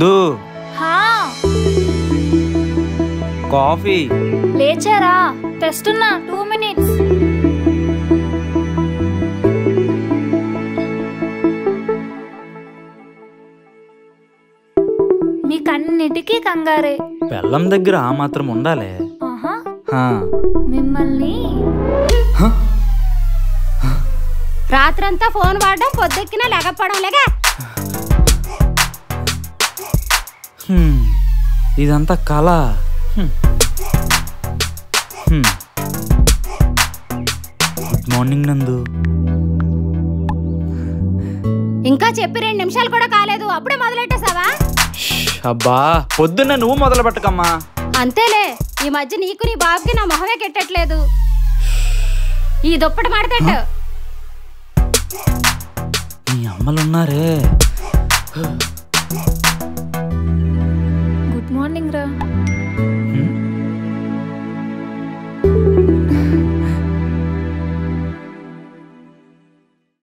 నందు హా coffee లేచారా? తెస్తున్నా 2 minutes. మీకన్నిటికీ కంగారే. బెల్లం దగ్గర ఆ మాత్రం ఉండాలే. మిమ్మల్ని రాత్రంతా ఫోన్ వాడడం, పొద్దెక్కినా లెగపడం లేగా. ఇదంతా కళ. గుడ్ మార్నింగ్ నందు. ఇంకా చెప్పి 2 నిమిషాలు కూడా కాలేదు, అప్పుడే మొదలెట్టేసావా? అబ్బా పొద్దున్న నువ్వు మొదలు పెట్టకమ్మా. అంతేలే, ఈ మధ్య నీకు నీ బాబుకి నా మొహమే కెట్టట్లేదు. ఈ దుప్పటి మాడతట్టు నీ అమ్మలున్నారే. గుడ్ మార్నింగ్ రా.